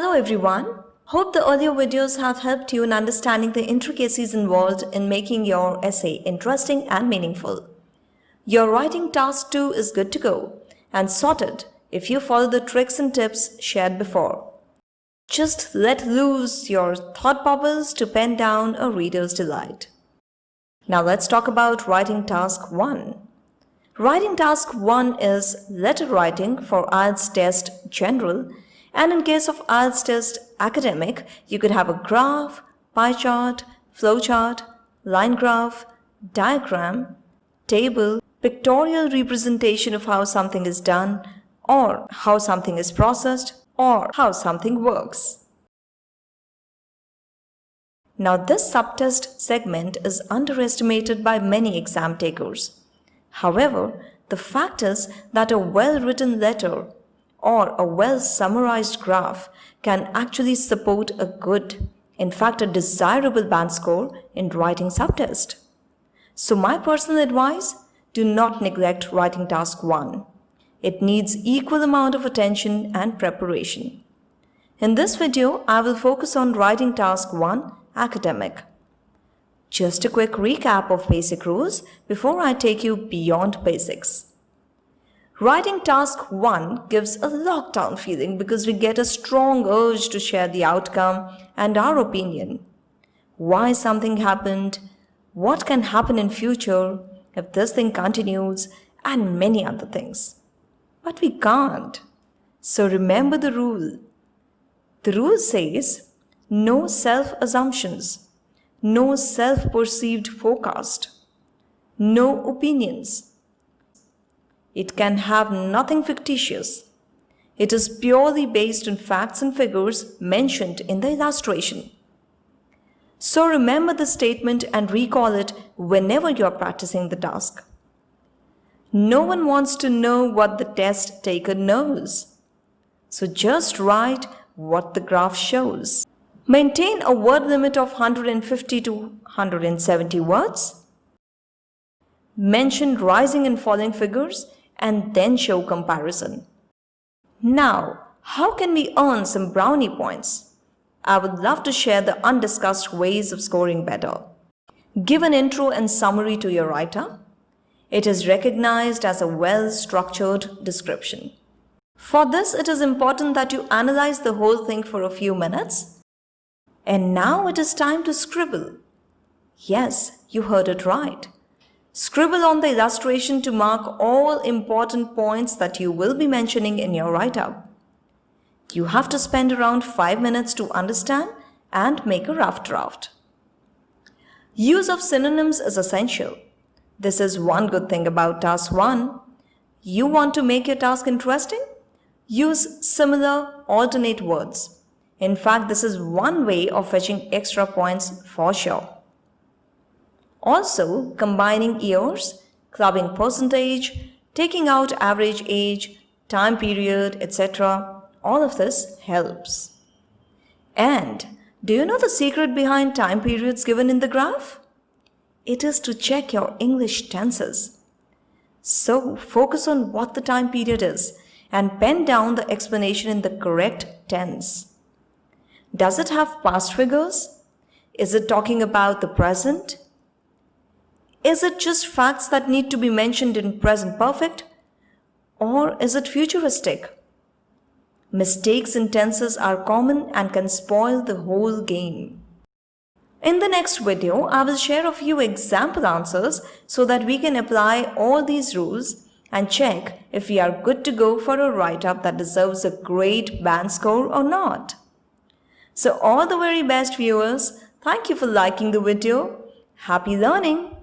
Hello everyone. Hope the earlier videos have helped you in understanding the intricacies involved in making your essay interesting and meaningful. Your writing task 2 is good to go and sorted if you follow the tricks and tips shared before. Just let loose your thought bubbles to pen down a reader's delight. Now let's talk about writing task 1. Writing task 1 is letter writing for IELTS test general, and in case of IELTS test academic, you could have a graph, pie chart, flowchart, line graph, diagram, table, pictorial representation of how something is done, or how something is processed, or how something works. Now this subtest segment is underestimated by many exam takers. However, the fact is that a well-written letter or a well-summarized graph can actually support a good, in fact a desirable band score in writing subtest. So my personal advice, do not neglect writing task 1. It needs equal amount of attention and preparation. In this video, I will focus on writing task 1 academic. Just a quick recap of basic rules before I take you beyond basics. Writing task 1 gives a lockdown feeling because we get a strong urge to share the outcome and our opinion. Why something happened, what can happen in future if this thing continues, and many other things. But we can't. So remember the rule. The rule says no self-assumptions, no self-perceived forecast, no opinions. It can have nothing fictitious. It is purely based on facts and figures mentioned in the illustration. So remember the statement and recall it whenever you are practicing the task. No one wants to know what the test taker knows. So just write what the graph shows. Maintain a word limit of 150 to 170 words. Mention rising and falling figures and then show comparison. Now, how can we earn some brownie points? I would love to share the undiscussed ways of scoring better. Give an intro and summary to your write-up. It is recognized as a well-structured description. For this, it is important that you analyze the whole thing for a few minutes. And now it is time to scribble. Yes, you heard it right. Scribble on the illustration to mark all important points that you will be mentioning in your write-up. You have to spend around 5 minutes to understand and make a rough draft. Use of synonyms is essential. This is one good thing about task 1. You want to make your task interesting? Use similar alternate words. In fact, this is one way of fetching extra points for sure. Also, combining years, clubbing percentage, taking out average age, time period, etc. All of this helps. And do you know the secret behind time periods given in the graph? It is to check your English tenses. So focus on what the time period is and pen down the explanation in the correct tense. Does it have past figures? Is it talking about the present? Is it just facts that need to be mentioned in present perfect? Or is it futuristic? Mistakes in tenses are common and can spoil the whole game. In the next video, I will share a few example answers so that we can apply all these rules and check if we are good to go for a write-up that deserves a great band score or not. So all the very best viewers, thank you for liking the video. Happy learning!